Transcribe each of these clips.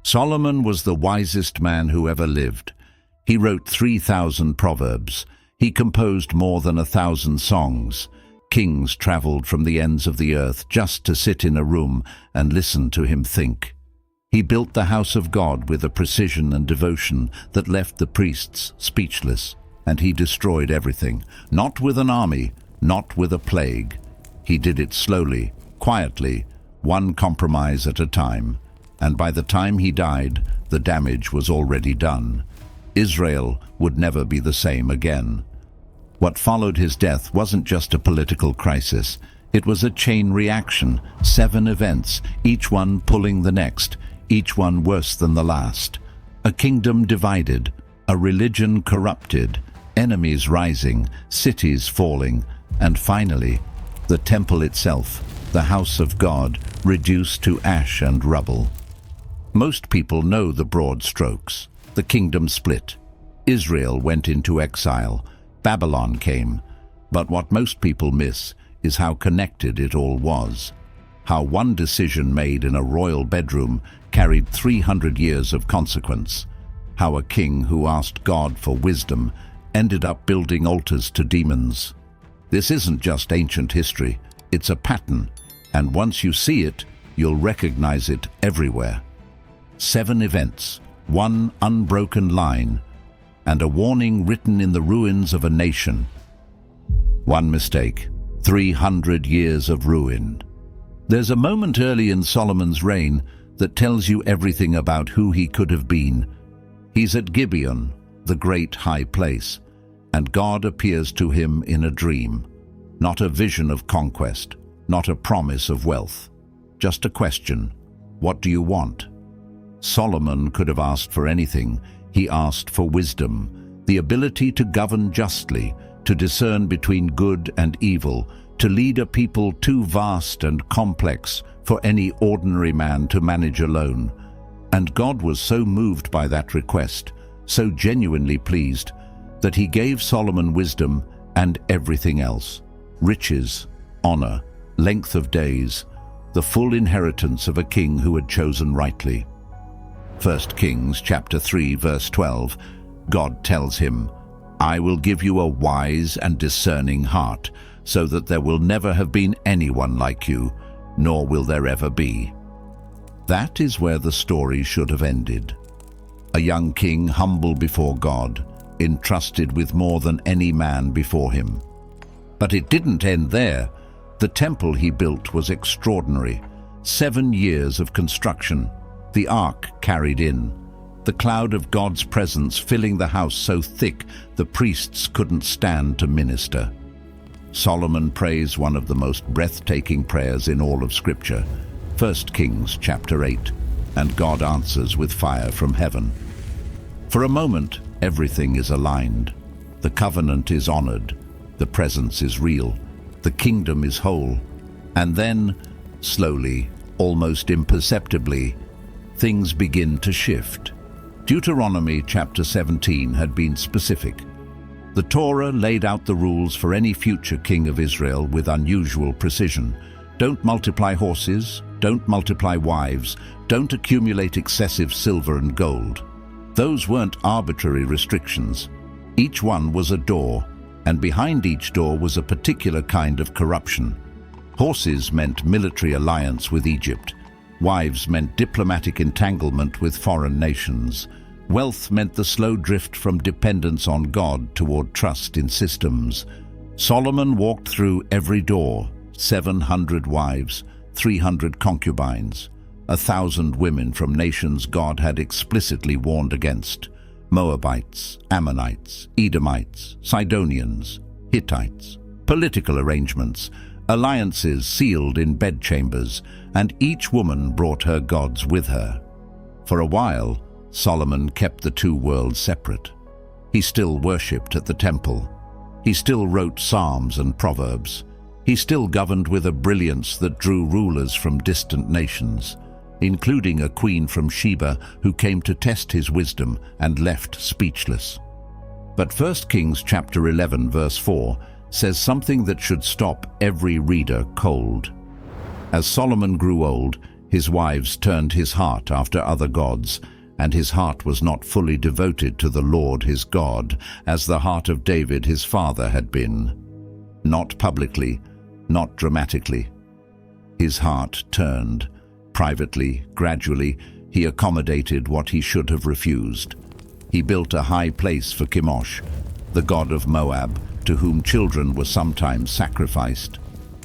Solomon was the wisest man who ever lived. He wrote 3,000 proverbs. He composed more than 1,000 songs. Kings traveled from the ends of the earth just to sit in a room and listen to him think. He built the house of God with a precision and devotion that left the priests speechless, and he destroyed everything, not with an army, not with a plague. He did it slowly, quietly, one compromise at a time, and by the time he died, the damage was already done. Israel would never be the same again. What followed his death wasn't just a political crisis. It was a chain reaction, 7 events, each one pulling the next, each one worse than the last. A kingdom divided, a religion corrupted, enemies rising, cities falling, and finally, the temple itself, the house of God, reduced to ash and rubble. Most people know the broad strokes. The kingdom split. Israel went into exile. Babylon came. But what most people miss is how connected it all was. How one decision made in a royal bedroom carried 300 years of consequence. How a king who asked God for wisdom ended up building altars to demons. This isn't just ancient history, it's a pattern, and once you see it, you'll recognize it everywhere. 7 events, 1 unbroken line, and a warning written in the ruins of a nation. 1 mistake, 300 years of ruin. There's a moment early in Solomon's reign that tells you everything about who he could have been. He's at Gibeon, the great high place, and God appears to him in a dream. Not a vision of conquest, not a promise of wealth. Just a question: what do you want? Solomon could have asked for anything. He asked for wisdom, the ability to govern justly, to discern between good and evil, to lead a people too vast and complex for any ordinary man to manage alone. And God was so moved by that request, so genuinely pleased, that he gave Solomon wisdom and everything else: riches, honor, length of days, the full inheritance of a king who had chosen rightly. 1 Kings chapter 3 verse 12, God tells him, "I will give you a wise and discerning heart, so that there will never have been anyone like you, nor will there ever be." That is where the story should have ended. A young king humble before God, entrusted with more than any man before him. But it didn't end there. The temple he built was extraordinary. 7 years of construction. The ark carried in. The cloud of God's presence filling the house so thick the priests couldn't stand to minister. Solomon prays one of the most breathtaking prayers in all of Scripture, 1 Kings chapter 8, and God answers with fire from heaven. For a moment, everything is aligned. The covenant is honored. The presence is real. The kingdom is whole. And then, slowly, almost imperceptibly, things begin to shift. Deuteronomy chapter 17 had been specific. The Torah laid out the rules for any future king of Israel with unusual precision. Don't multiply horses, don't multiply wives, don't accumulate excessive silver and gold. Those weren't arbitrary restrictions. Each one was a door, and behind each door was a particular kind of corruption. Horses meant military alliance with Egypt. Wives meant diplomatic entanglement with foreign nations. Wealth meant the slow drift from dependence on God toward trust in systems. Solomon walked through every door: 700 wives, 300 concubines, 1,000 women from nations God had explicitly warned against: Moabites, Ammonites, Edomites, Sidonians, Hittites. Political arrangements, alliances sealed in bedchambers, and each woman brought her gods with her. For a while, Solomon kept the two worlds separate. He still worshipped at the temple. He still wrote psalms and proverbs. He still governed with a brilliance that drew rulers from distant nations, including a queen from Sheba who came to test his wisdom and left speechless. But 1 Kings chapter 11 verse 4 says something that should stop every reader cold. As Solomon grew old, His wives turned his heart after other gods, and his heart was not fully devoted to the Lord his God, as the heart of David his father had been. Not publicly, not dramatically. His heart turned. Privately, gradually, he accommodated what he should have refused. He built a high place for Chemosh, the god of Moab, to whom children were sometimes sacrificed.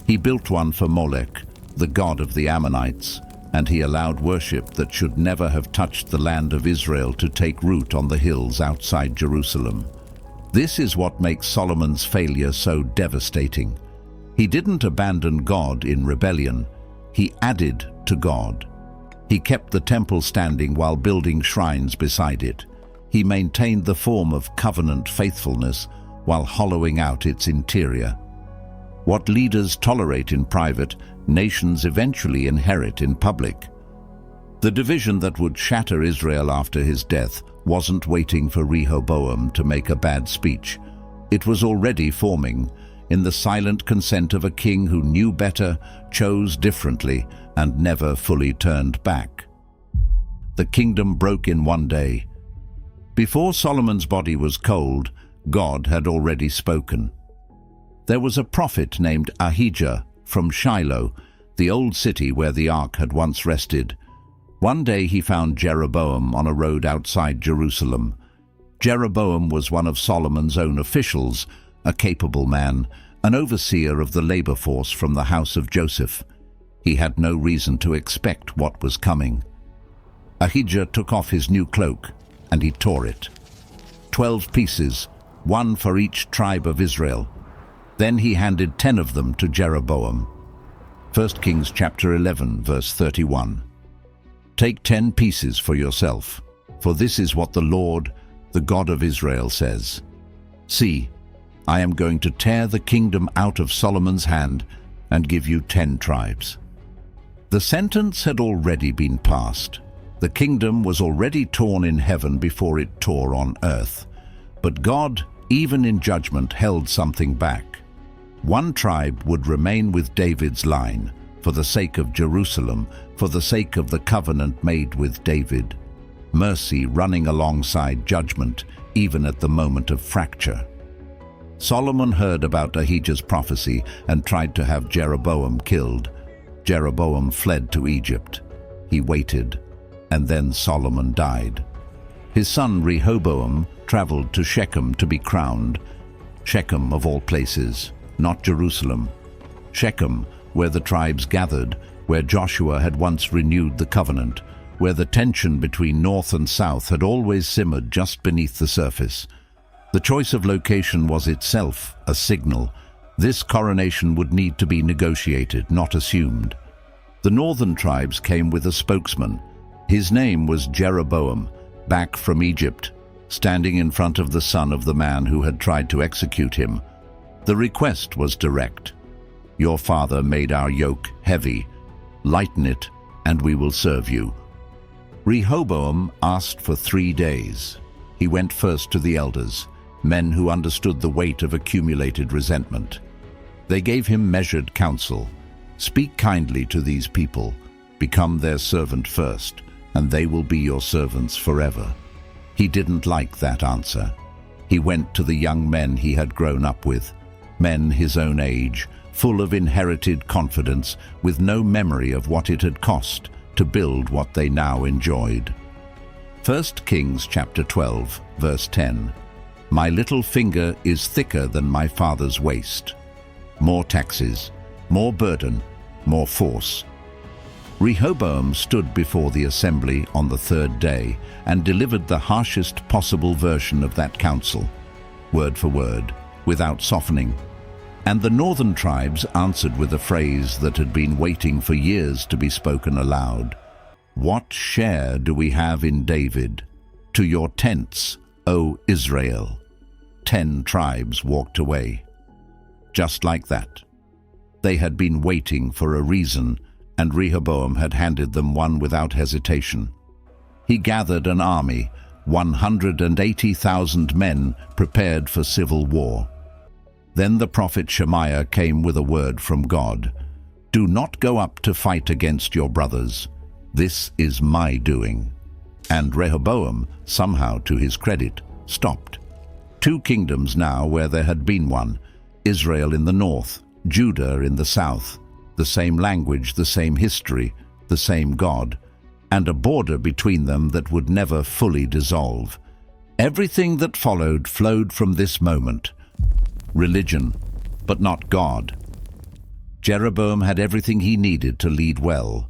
He built one for Molech, the god of the Ammonites, and he allowed worship that should never have touched the land of Israel to take root on the hills outside Jerusalem. This is what makes Solomon's failure so devastating. He didn't abandon God in rebellion. He added to God. He kept the temple standing while building shrines beside it. He maintained the form of covenant faithfulness while hollowing out its interior. What leaders tolerate in private, nations eventually inherit in public. The division that would shatter Israel after his death wasn't waiting for Rehoboam to make a bad speech. It was already forming, in the silent consent of a king who knew better, chose differently, and never fully turned back. The kingdom broke in one day. Before Solomon's body was cold, God had already spoken. There was a prophet named Ahijah from Shiloh, the old city where the ark had once rested. One day he found Jeroboam on a road outside Jerusalem. Jeroboam was one of Solomon's own officials, a capable man, an overseer of the labor force from the house of Joseph. He had no reason to expect what was coming. Ahijah took off his new cloak, and he tore it. 12 pieces, one for each tribe of Israel. Then he handed 10 of them to Jeroboam. 1 Kings chapter 11, verse 31. Take 10 pieces for yourself, for this is what the Lord, the God of Israel, says. See, I am going to tear the kingdom out of Solomon's hand and give you 10 tribes. The sentence had already been passed. The kingdom was already torn in heaven before it tore on earth. But God, even in judgment, held something back. One tribe would remain with David's line, for the sake of Jerusalem, for the sake of the covenant made with David. Mercy running alongside judgment, even at the moment of fracture. Solomon heard about Ahijah's prophecy and tried to have Jeroboam killed. Jeroboam fled to Egypt. He waited, and then Solomon died. His son Rehoboam traveled to Shechem to be crowned. Shechem, of all places, not Jerusalem. Shechem, where the tribes gathered, where Joshua had once renewed the covenant, where the tension between north and south had always simmered just beneath the surface. The choice of location was itself a signal. This coronation would need to be negotiated, not assumed. The northern tribes came with a spokesman. His name was Jeroboam, back from Egypt, standing in front of the son of the man who had tried to execute him. The request was direct. Your father made our yoke heavy. Lighten it, and we will serve you. Rehoboam asked for 3 days. He went first to the elders, men who understood the weight of accumulated resentment. They gave him measured counsel. Speak kindly to these people. Become their servant first, and they will be your servants forever. He didn't like that answer. He went to the young men he had grown up with, men his own age, full of inherited confidence, with no memory of what it had cost to build what they now enjoyed. 1 Kings chapter 12, verse 10. My little finger is thicker than my father's waist. More taxes, more burden, more force. Rehoboam stood before the assembly on the 3rd day and delivered the harshest possible version of that counsel, word for word, without softening. And the northern tribes answered with a phrase that had been waiting for years to be spoken aloud. What share do we have in David? To your tents, O Israel. 10 tribes walked away. Just like that. They had been waiting for a reason, and Rehoboam had handed them one without hesitation. He gathered an army, 180,000 men prepared for civil war. Then the prophet Shemaiah came with a word from God. "Do not go up to fight against your brothers. This is my doing." And Rehoboam, somehow to his credit, stopped. Two kingdoms now where there had been one, Israel in the north, Judah in the south, the same language, the same history, the same God, and a border between them that would never fully dissolve. Everything that followed flowed from this moment. Religion, but not God. Jeroboam had everything he needed to lead well.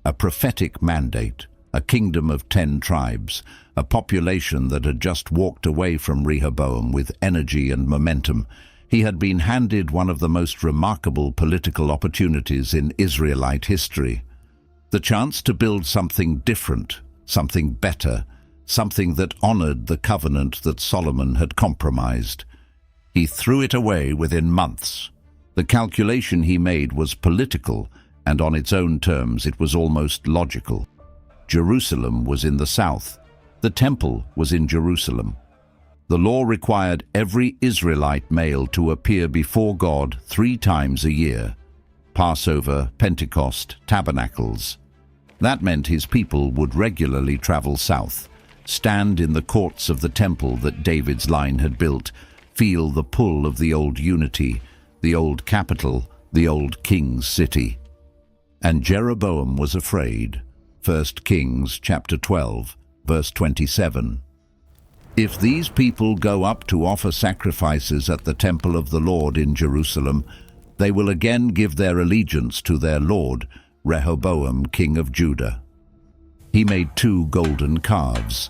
A prophetic mandate, a kingdom of 10 tribes, a population that had just walked away from Rehoboam with energy and momentum. He had been handed one of the most remarkable political opportunities in Israelite history. The chance to build something different, something better, something that honored the covenant that Solomon had compromised. He threw it away within months. The calculation he made was political, and on its own terms it was almost logical. Jerusalem was in the south. The temple was in Jerusalem. The law required every Israelite male to appear before God 3 times a year: Passover, Pentecost, Tabernacles. That meant his people would regularly travel south, stand in the courts of the temple that David's line had built, feel the pull of the old unity, the old capital, the old king's city. And Jeroboam was afraid. 1 Kings chapter 12, verse 27. If these people go up to offer sacrifices at the temple of the Lord in Jerusalem, they will again give their allegiance to their Lord, Rehoboam, king of Judah. He made 2 golden calves,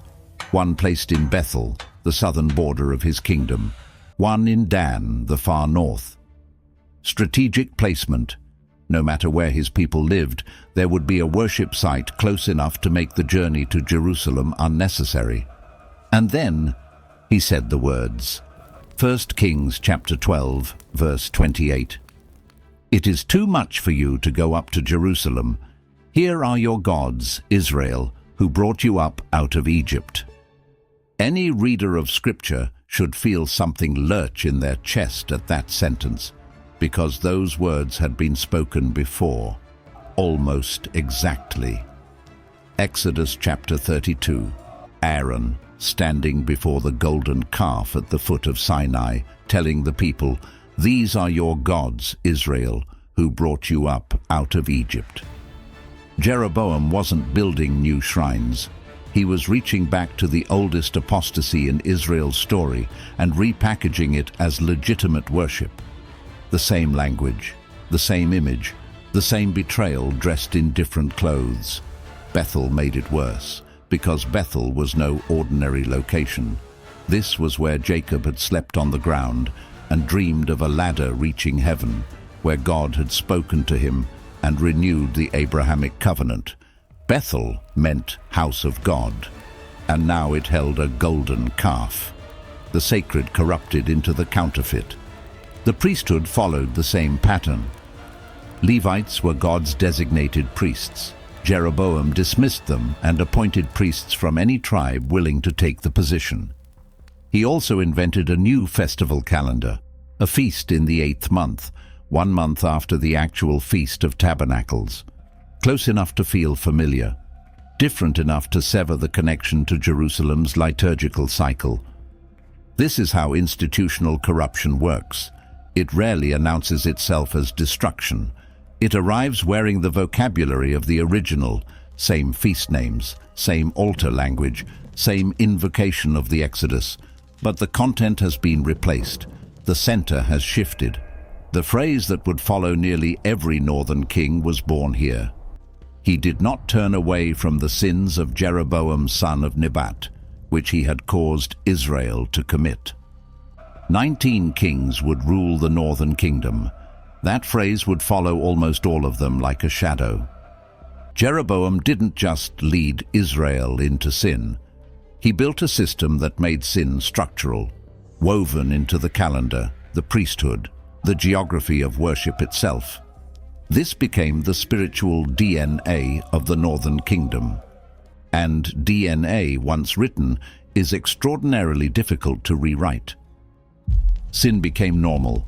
one placed in Bethel, the southern border of his kingdom, one in Dan, the far north. Strategic placement. No matter where his people lived, there would be a worship site close enough to make the journey to Jerusalem unnecessary. And then he said the words. 1 Kings chapter 12, verse 28. "It is too much for you to go up to Jerusalem. Here are your gods, Israel, who brought you up out of Egypt." Any reader of Scripture should feel something lurch in their chest at that sentence, because those words had been spoken before, almost exactly. Exodus chapter 32. Aaron, standing before the golden calf at the foot of Sinai, telling the people, "These are your gods, Israel, who brought you up out of Egypt." Jeroboam wasn't building new shrines. He was reaching back to the oldest apostasy in Israel's story and repackaging it as legitimate worship. The same language, the same image, the same betrayal dressed in different clothes. Bethel made it worse, because Bethel was no ordinary location. This was where Jacob had slept on the ground and dreamed of a ladder reaching heaven, where God had spoken to him and renewed the Abrahamic covenant. Bethel meant house of God, and now it held a golden calf. The sacred corrupted into the counterfeit. The priesthood followed the same pattern. Levites were God's designated priests. Jeroboam dismissed them and appointed priests from any tribe willing to take the position. He also invented a new festival calendar, a feast in the 8th month, 1 month after the actual Feast of Tabernacles. Close enough to feel familiar, different enough to sever the connection to Jerusalem's liturgical cycle. This is how institutional corruption works. It rarely announces itself as destruction. It arrives wearing the vocabulary of the original, same feast names, same altar language, same invocation of the Exodus, but the content has been replaced. The center has shifted. The phrase that would follow nearly every northern king was born here. He did not turn away from the sins of Jeroboam son of Nebat, which he had caused Israel to commit. 19 kings would rule the northern kingdom. That phrase would follow almost all of them like a shadow. Jeroboam didn't just lead Israel into sin. He built a system that made sin structural, woven into the calendar, the priesthood, the geography of worship itself. This became the spiritual DNA of the northern kingdom. And DNA, once written, is extraordinarily difficult to rewrite. Sin became normal.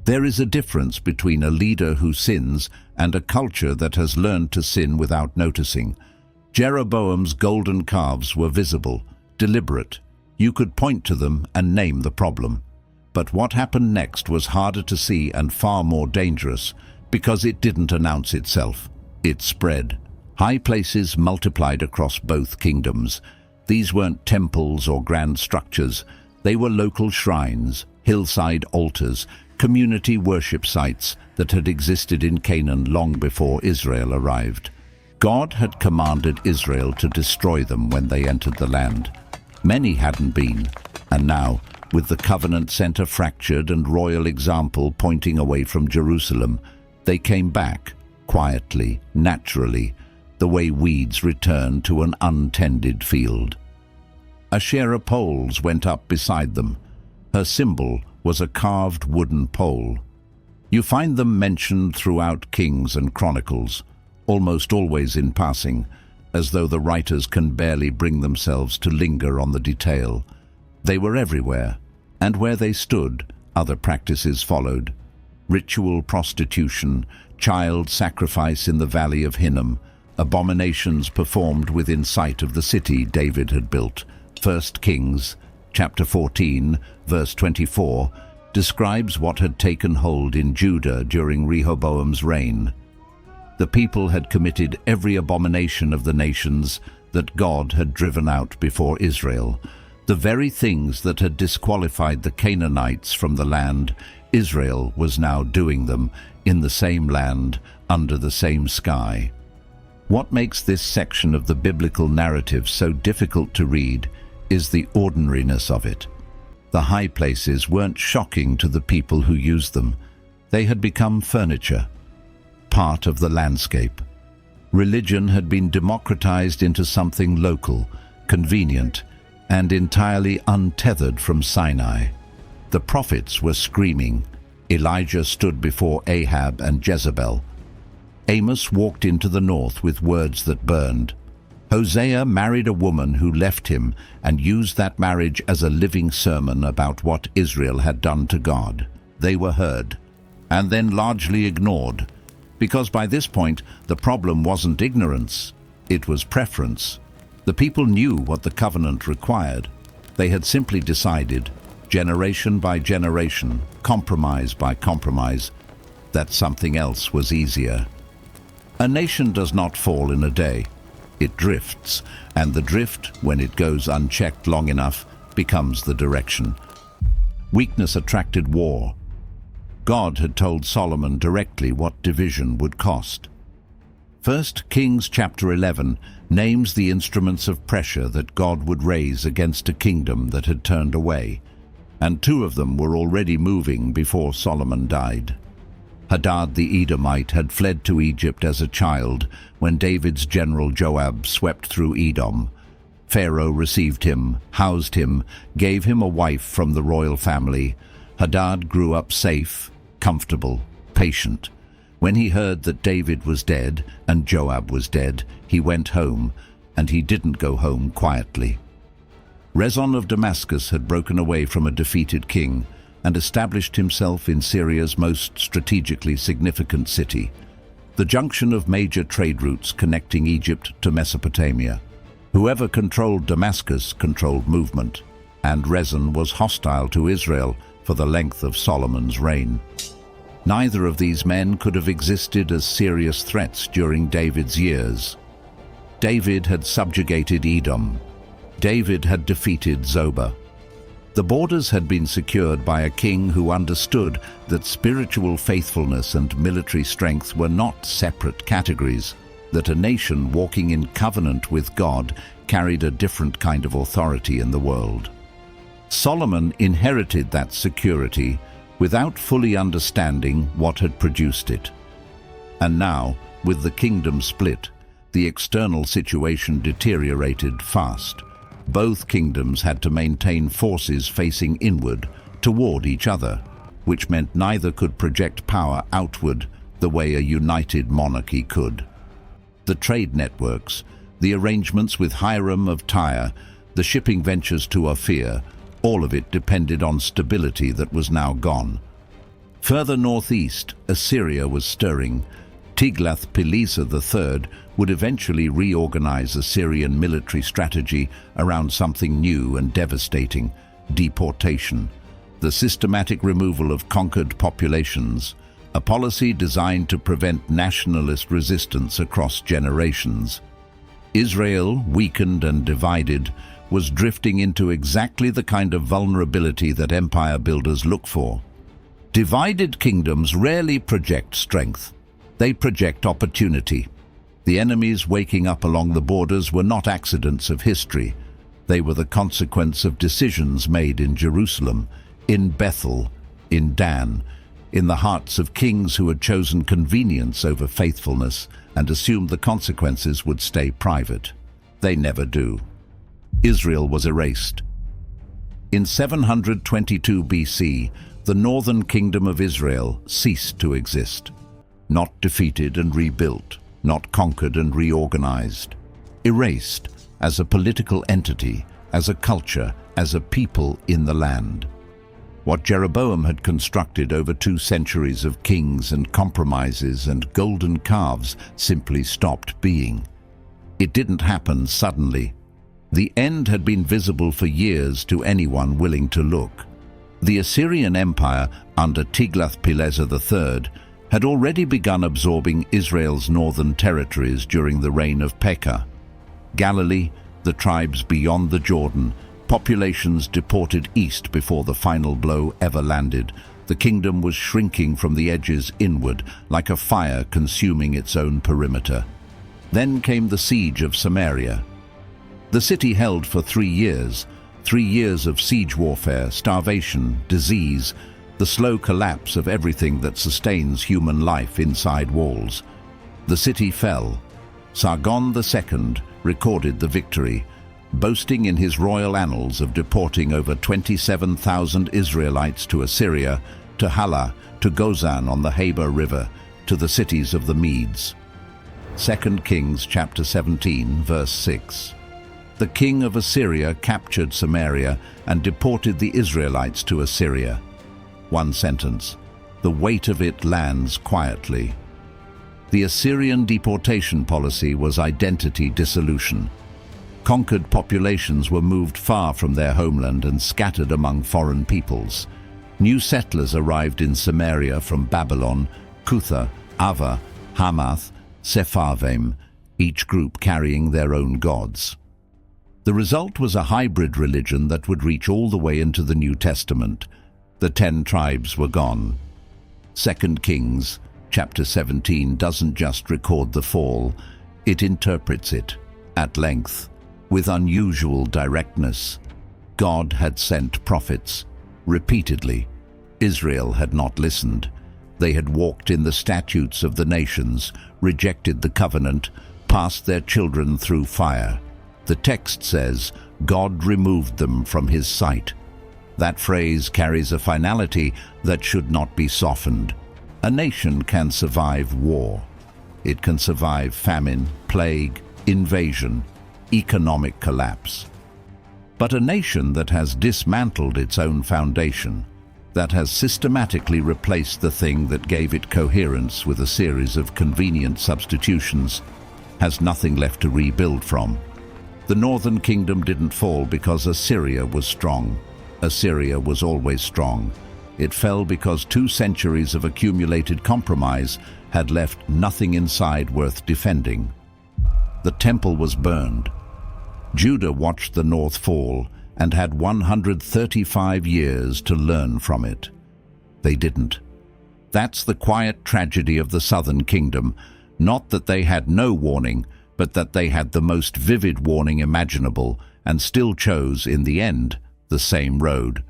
There is a difference between a leader who sins and a culture that has learned to sin without noticing. Jeroboam's golden calves were visible, deliberate. You could point to them and name the problem. But what happened next was harder to see and far more dangerous, because it didn't announce itself. It spread. High places multiplied across both kingdoms. These weren't temples or grand structures. They were local shrines, hillside altars, community worship sites that had existed in Canaan long before Israel arrived. God had commanded Israel to destroy them when they entered the land. Many hadn't been, and now, with the covenant center fractured and royal example pointing away from Jerusalem, they came back, quietly, naturally, the way weeds return to an untended field. Asherah poles went up beside them. Her symbol was a carved wooden pole. You find them mentioned throughout Kings and Chronicles, almost always in passing, as though the writers can barely bring themselves to linger on the detail. They were everywhere, and where they stood, other practices followed. Ritual prostitution, child sacrifice in the valley of Hinnom, abominations performed within sight of the city David had built. 1 Kings, chapter 14, verse 24, describes what had taken hold in Judah during Rehoboam's reign. The people had committed every abomination of the nations that God had driven out before Israel. The very things that had disqualified the Canaanites from the land, Israel was now doing them in the same land, under the same sky. What makes this section of the biblical narrative so difficult to read is the ordinariness of it. The high places weren't shocking to the people who used them. They had become furniture, part of the landscape. Religion had been democratized into something local, convenient, and entirely untethered from Sinai. The prophets were screaming. Elijah stood before Ahab and Jezebel. Amos walked into the north with words that burned. Hosea married a woman who left him and used that marriage as a living sermon about what Israel had done to God. They were heard, and then largely ignored, because by this point the problem wasn't ignorance, it was preference. The people knew what the covenant required. They had simply decided, generation by generation, compromise by compromise, that something else was easier. A nation does not fall in a day. It drifts, and the drift, when it goes unchecked long enough, becomes the direction. Weakness attracted war. God had told Solomon directly what division would cost. 1 Kings chapter 11 names the instruments of pressure that God would raise against a kingdom that had turned away, and two of them were already moving before Solomon died. Hadad the Edomite had fled to Egypt as a child when David's general Joab swept through Edom. Pharaoh received him, housed him, gave him a wife from the royal family. Hadad grew up safe, comfortable, patient. When he heard that David was dead and Joab was dead, he went home, and he didn't go home quietly. Rezon of Damascus had broken away from a defeated king and established himself in Syria's most strategically significant city, the junction of major trade routes connecting Egypt to Mesopotamia. Whoever controlled Damascus controlled movement, and Rezon was hostile to Israel for the length of Solomon's reign. Neither of these men could have existed as serious threats during David's years. David had subjugated Edom. David had defeated Zobah. The borders had been secured by a king who understood that spiritual faithfulness and military strength were not separate categories, that a nation walking in covenant with God carried a different kind of authority in the world. Solomon inherited that security without fully understanding what had produced it. And now, with the kingdom split, the external situation deteriorated fast. Both kingdoms had to maintain forces facing inward toward each other, which meant neither could project power outward the way a united monarchy could. The trade networks, the arrangements with Hiram of Tyre, the shipping ventures to Ophir, all of it depended on stability that was now gone. Further northeast, Assyria was stirring. Tiglath-Pileser III would eventually reorganize Assyrian military strategy around something new and devastating: deportation, the systematic removal of conquered populations, a policy designed to prevent nationalist resistance across generations. Israel, weakened and divided, was drifting into exactly the kind of vulnerability that empire builders look for. Divided kingdoms rarely project strength. They project opportunity. The enemies waking up along the borders were not accidents of history. They were the consequence of decisions made in Jerusalem, in Bethel, in Dan, in the hearts of kings who had chosen convenience over faithfulness and assumed the consequences would stay private. They never do. Israel was erased. In 722 BC, the northern kingdom of Israel ceased to exist. Not defeated and rebuilt, not conquered and reorganized. Erased as a political entity, as a culture, as a people in the land. What Jeroboam had constructed over 2 centuries of kings and compromises and golden calves simply stopped being. It didn't happen suddenly. The end had been visible for years to anyone willing to look. The Assyrian Empire, under Tiglath-Pileser III, had already begun absorbing Israel's northern territories during the reign of Pekah. Galilee, the tribes beyond the Jordan, populations deported east before the final blow ever landed. The kingdom was shrinking from the edges inward, like a fire consuming its own perimeter. Then came the siege of Samaria. The city held for 3 years, 3 years of siege warfare, starvation, disease, the slow collapse of everything that sustains human life inside walls. The city fell. Sargon II recorded the victory, boasting in his royal annals of deporting over 27,000 Israelites to Assyria, to Halah, to Gozan on the Haber River, to the cities of the Medes. 2 Kings chapter 17, verse 6. The king of Assyria captured Samaria and deported the Israelites to Assyria. One sentence: the weight of it lands quietly. The Assyrian deportation policy was identity dissolution. Conquered populations were moved far from their homeland and scattered among foreign peoples. New settlers arrived in Samaria from Babylon, Cutha, Ava, Hamath, Sepharvaim, each group carrying their own gods. The result was a hybrid religion that would reach all the way into the New Testament. The 10 tribes were gone. 2 Kings chapter 17 doesn't just record the fall, it interprets it, at length, with unusual directness. God had sent prophets. Repeatedly, Israel had not listened. They had walked in the statutes of the nations, rejected the covenant, passed their children through fire. The text says, God removed them from his sight. That phrase carries a finality that should not be softened. A nation can survive war. It can survive famine, plague, invasion, economic collapse. But a nation that has dismantled its own foundation, that has systematically replaced the thing that gave it coherence with a series of convenient substitutions, has nothing left to rebuild from. The northern kingdom didn't fall because Assyria was strong. Assyria was always strong. It fell because 2 centuries of accumulated compromise had left nothing inside worth defending. The temple was burned. Judah watched the north fall and had 135 years to learn from it. They didn't. That's the quiet tragedy of the southern kingdom, not that they had no warning, but that they had the most vivid warning imaginable and still chose, in the end, the same road.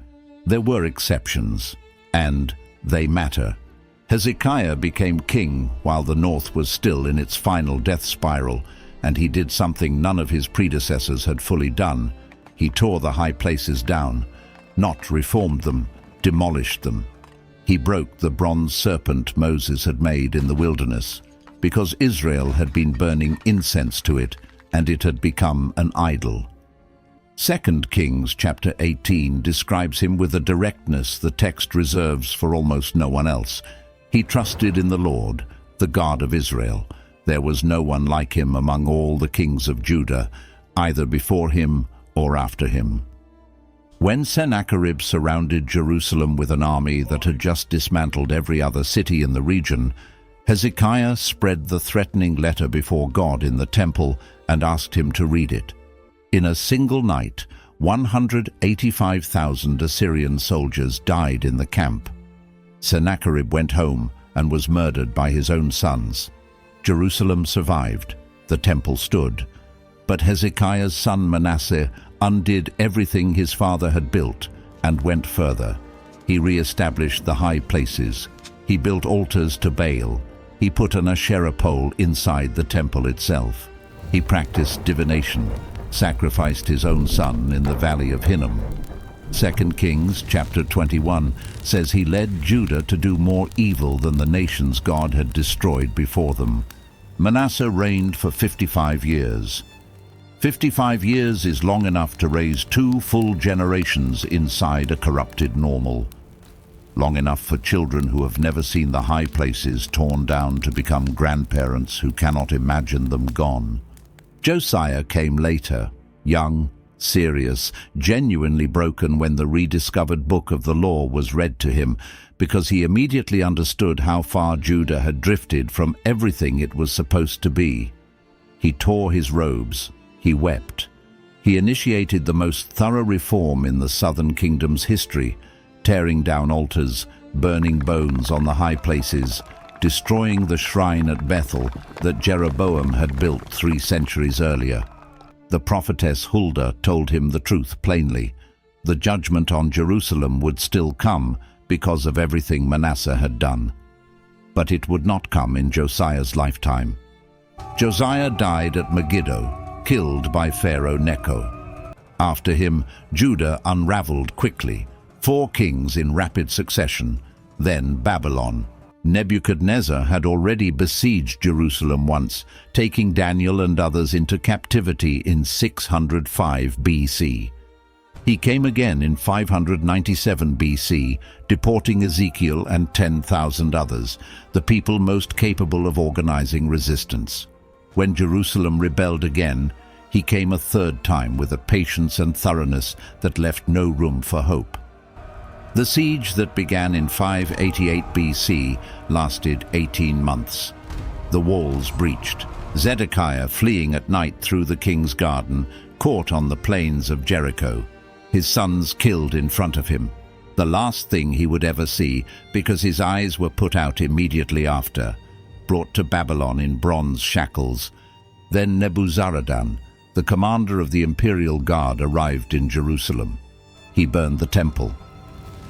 There were exceptions, and they matter. Hezekiah became king while the north was still in its final death spiral, and he did something none of his predecessors had fully done. He tore the high places down, not reformed them, demolished them. He broke the bronze serpent Moses had made in the wilderness, because Israel had been burning incense to it, and it had become an idol. 2 Kings chapter 18 describes him with a directness the text reserves for almost no one else. He trusted in the Lord, the God of Israel. There was no one like him among all the kings of Judah, either before him or after him. When Sennacherib surrounded Jerusalem with an army that had just dismantled every other city in the region, Hezekiah spread the threatening letter before God in the temple and asked him to read it. In a single night, 185,000 Assyrian soldiers died in the camp. Sennacherib went home and was murdered by his own sons. Jerusalem survived, the temple stood, but Hezekiah's son Manasseh undid everything his father had built and went further. He re-established the high places. He built altars to Baal. He put an Asherah pole inside the temple itself. He practiced divination, sacrificed his own son in the valley of Hinnom. 2 Kings chapter 21 says he led Judah to do more evil than the nations God had destroyed before them. Manasseh reigned for 55 years. 55 years is long enough to raise 2 full generations inside a corrupted normal. Long enough for children who have never seen the high places torn down to become grandparents who cannot imagine them gone. Josiah came later, young, serious, genuinely broken when the rediscovered book of the law was read to him, because he immediately understood how far Judah had drifted from everything it was supposed to be. He tore his robes. He wept. He initiated the most thorough reform in the southern kingdom's history, tearing down altars, burning bones on the high places, destroying the shrine at Bethel that Jeroboam had built 3 centuries earlier. The prophetess Huldah told him the truth plainly. The judgment on Jerusalem would still come because of everything Manasseh had done. But it would not come in Josiah's lifetime. Josiah died at Megiddo, killed by Pharaoh Necho. After him, Judah unraveled quickly, 4 kings in rapid succession, then Babylon. Nebuchadnezzar had already besieged Jerusalem once, taking Daniel and others into captivity in 605 BC. He came again in 597 BC, deporting Ezekiel and 10,000 others, the people most capable of organizing resistance. When Jerusalem rebelled again, he came a 3rd time with a patience and thoroughness that left no room for hope. The siege that began in 588 BC lasted 18 months. The walls breached. Zedekiah, fleeing at night through the king's garden, caught on the plains of Jericho. His sons killed in front of him, the last thing he would ever see, because his eyes were put out immediately after, brought to Babylon in bronze shackles. Then Nebuzaradan, the commander of the imperial guard, arrived in Jerusalem. He burned the temple.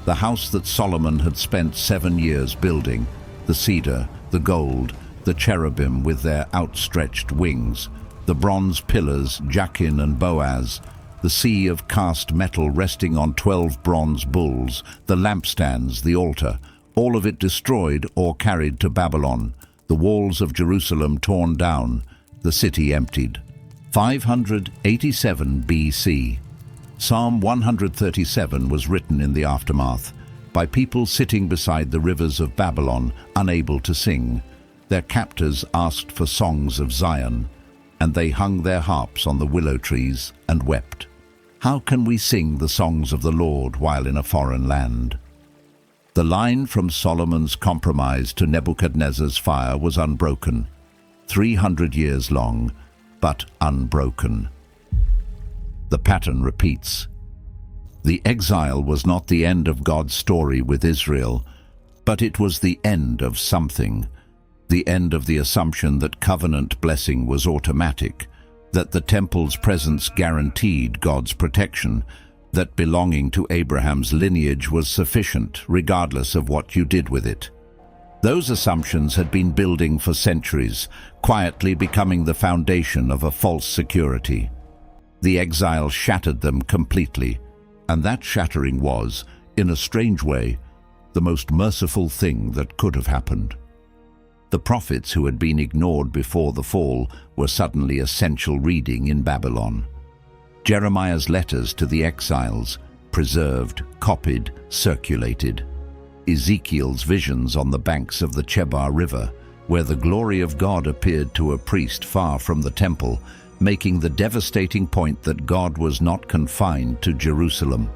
The house that Solomon had spent 7 years building, the cedar, the gold, the cherubim with their outstretched wings, the bronze pillars, Jachin and Boaz, the sea of cast metal resting on 12 bronze bulls, the lampstands, the altar, all of it destroyed or carried to Babylon, the walls of Jerusalem torn down, the city emptied. 587 BC. Psalm 137 was written in the aftermath, by people sitting beside the rivers of Babylon, unable to sing. Their captors asked for songs of Zion, and they hung their harps on the willow trees and wept. How can we sing the songs of the Lord while in a foreign land? The line from Solomon's compromise to Nebuchadnezzar's fire was unbroken, 300 years long, but unbroken. The pattern repeats. The exile was not the end of God's story with Israel, but it was the end of something, the end of the assumption that covenant blessing was automatic, that the temple's presence guaranteed God's protection, that belonging to Abraham's lineage was sufficient regardless of what you did with it. Those assumptions had been building for centuries, quietly becoming the foundation of a false security. The exile shattered them completely, and that shattering was, in a strange way, the most merciful thing that could have happened. The prophets who had been ignored before the fall were suddenly essential reading in Babylon. Jeremiah's letters to the exiles, preserved, copied, circulated. Ezekiel's visions on the banks of the Chebar River, where the glory of God appeared to a priest far from the temple, making the devastating point that God was not confined to Jerusalem.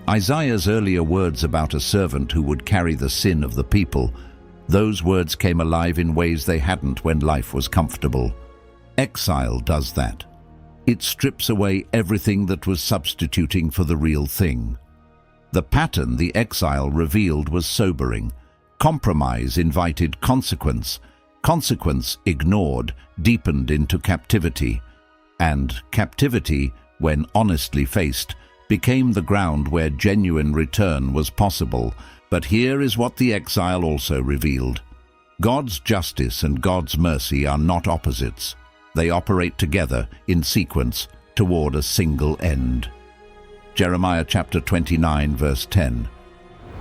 Isaiah's earlier words about a servant who would carry the sin of the people, those words came alive in ways they hadn't when life was comfortable. Exile does that. It strips away everything that was substituting for the real thing. The pattern the exile revealed was sobering. Compromise invited consequence. Consequence ignored deepened into captivity. And captivity, when honestly faced, became the ground where genuine return was possible. But here is what the exile also revealed. God's justice and God's mercy are not opposites. They operate together, in sequence, toward a single end. Jeremiah chapter 29, verse 10.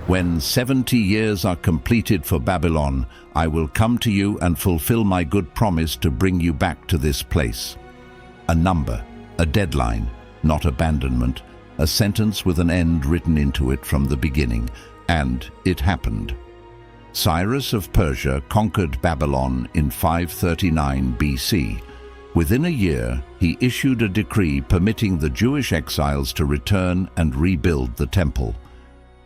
When 70 years are completed for Babylon, I will come to you and fulfill my good promise to bring you back to this place. A number, a deadline, not abandonment, a sentence with an end written into it from the beginning. And it happened. Cyrus of Persia conquered Babylon in 539 BC. Within a year, he issued a decree permitting the Jewish exiles to return and rebuild the temple.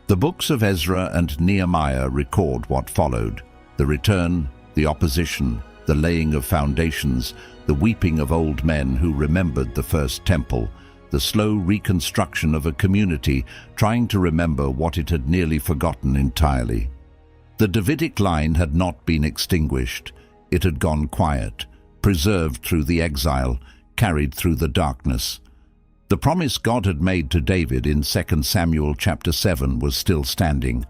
The books of Ezra and Nehemiah record what followed: the return, the opposition, the laying of foundations, the weeping of old men who remembered the first temple, the slow reconstruction of a community trying to remember what it had nearly forgotten entirely. The Davidic line had not been extinguished. It had gone quiet, preserved through the exile, carried through the darkness. The promise God had made to David in 2 Samuel chapter 7 was still standing,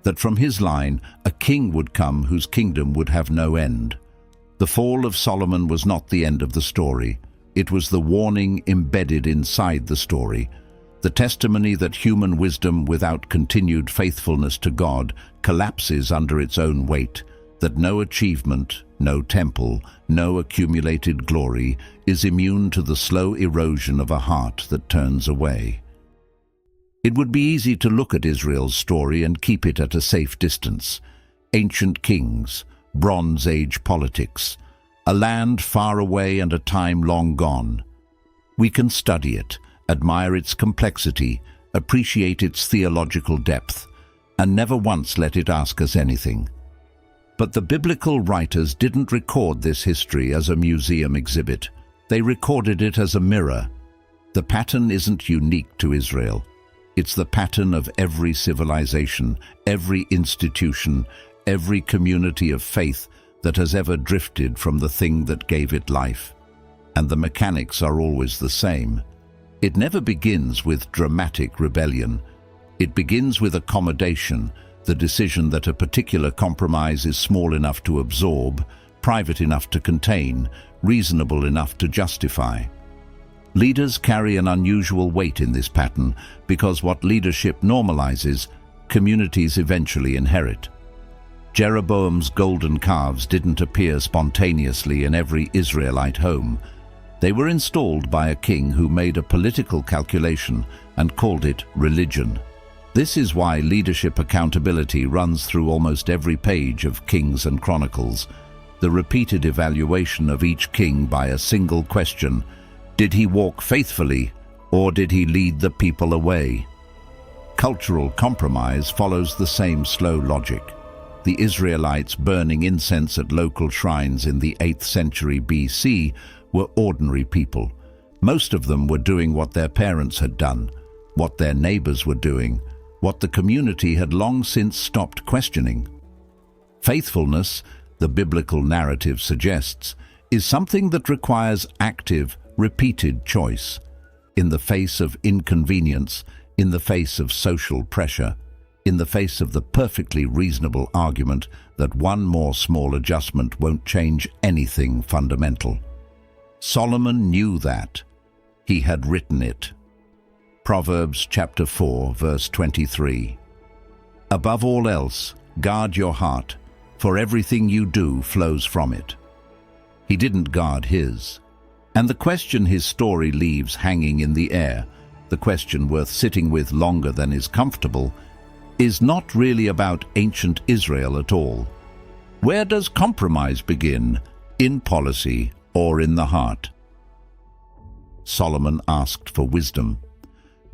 that from his line a king would come whose kingdom would have no end. The fall of Solomon was not the end of the story. It was the warning embedded inside the story, the testimony that human wisdom without continued faithfulness to God collapses under its own weight, that no achievement, no temple, no accumulated glory is immune to the slow erosion of a heart that turns away. It would be easy to look at Israel's story and keep it at a safe distance. Ancient kings, Bronze Age politics, a land far away and a time long gone. We can study it, admire its complexity, appreciate its theological depth, and never once let it ask us anything. But the biblical writers didn't record this history as a museum exhibit. They recorded it as a mirror. The pattern isn't unique to Israel. It's the pattern of every civilization, every institution, every community of faith that has ever drifted from the thing that gave it life. And the mechanics are always the same. It never begins with dramatic rebellion. It begins with accommodation, the decision that a particular compromise is small enough to absorb, private enough to contain, reasonable enough to justify. Leaders carry an unusual weight in this pattern because what leadership normalizes, communities eventually inherit. Jeroboam's golden calves didn't appear spontaneously in every Israelite home. They were installed by a king who made a political calculation and called it religion. This is why leadership accountability runs through almost every page of Kings and Chronicles, the repeated evaluation of each king by a single question: did he walk faithfully, or did he lead the people away? Cultural compromise follows the same slow logic. The Israelites burning incense at local shrines in the 8th century BC were ordinary people. Most of them were doing what their parents had done, what their neighbors were doing, what the community had long since stopped questioning. Faithfulness, the biblical narrative suggests, is something that requires active, repeated choice. In the face of inconvenience, in the face of social pressure, in the face of the perfectly reasonable argument that one more small adjustment won't change anything fundamental. Solomon knew that. He had written it. Proverbs chapter 4, verse 23. Above all else, guard your heart, for everything you do flows from it. He didn't guard his. And the question his story leaves hanging in the air, the question worth sitting with longer than is comfortable, is not really about ancient Israel at all. Where does compromise begin? In policy or in the heart? Solomon asked for wisdom.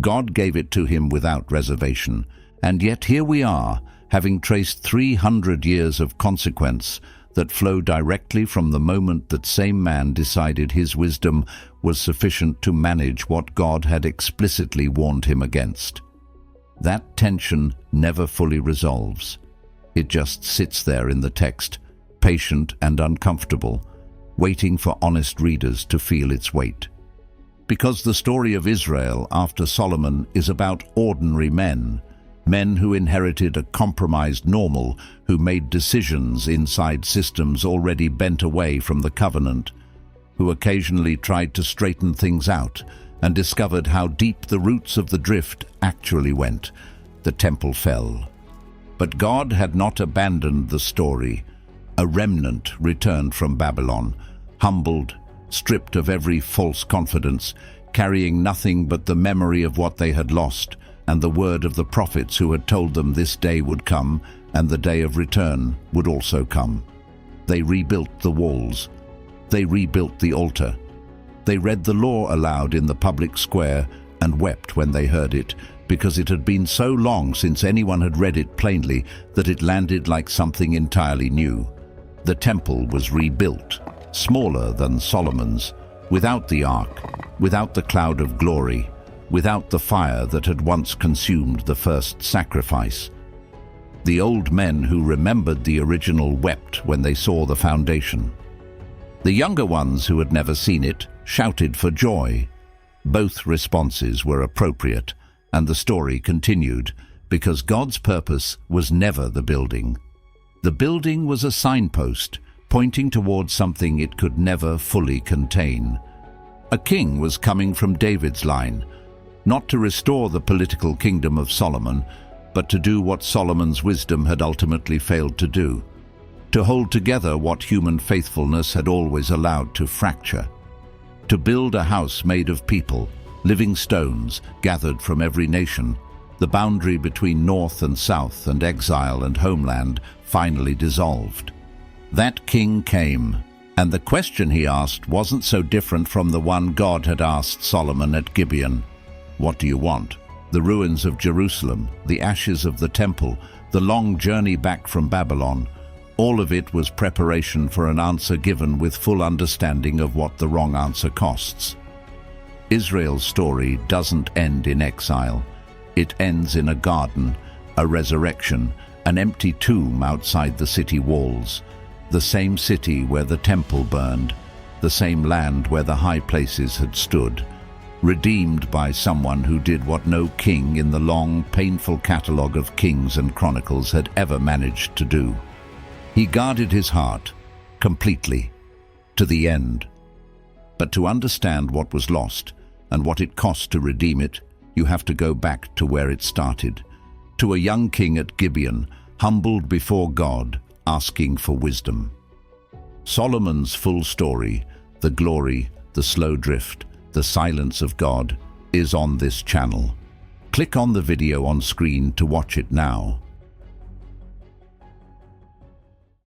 God gave it to him without reservation, and yet here we are, having traced 300 years of consequence that flow directly from the moment that same man decided his wisdom was sufficient to manage what God had explicitly warned him against. That tension never fully resolves. It just sits there in the text, patient and uncomfortable, waiting for honest readers to feel its weight. Because the story of Israel after Solomon is about ordinary men, men who inherited a compromised normal, who made decisions inside systems already bent away from the covenant, who occasionally tried to straighten things out and discovered how deep the roots of the drift actually went. The temple fell. But God had not abandoned the story. A remnant returned from Babylon, humbled, stripped of every false confidence, carrying nothing but the memory of what they had lost and the word of the prophets who had told them this day would come and the day of return would also come. They rebuilt the walls. They rebuilt the altar. They read the law aloud in the public square and wept when they heard it, because it had been so long since anyone had read it plainly that it landed like something entirely new. The temple was rebuilt, smaller than Solomon's, without the ark, without the cloud of glory, without the fire that had once consumed the first sacrifice. The old men who remembered the original wept when they saw the foundation. The younger ones who had never seen it shouted for joy. Both responses were appropriate, and the story continued, because God's purpose was never the building. The building was a signpost, pointing towards something it could never fully contain. A king was coming from David's line, not to restore the political kingdom of Solomon, but to do what Solomon's wisdom had ultimately failed to do, to hold together what human faithfulness had always allowed to fracture, to build a house made of people, living stones gathered from every nation. The boundary between north and south and exile and homeland finally dissolved. That king came, and the question he asked wasn't so different from the one God had asked Solomon at Gibeon. What do you want? The ruins of Jerusalem, the ashes of the temple, the long journey back from Babylon, all of it was preparation for an answer given with full understanding of what the wrong answer costs. Israel's story doesn't end in exile. It ends in a garden, a resurrection, an empty tomb outside the city walls, the same city where the temple burned, the same land where the high places had stood, redeemed by someone who did what no king in the long, painful catalogue of Kings and Chronicles had ever managed to do. He guarded his heart, completely, to the end. But to understand what was lost, and what it cost to redeem it, you have to go back to where it started, to a young king at Gibeon, humbled before God, asking for wisdom. Solomon's full story, the glory, the slow drift, the silence of God, is on this channel. Click on the video on screen to watch it now.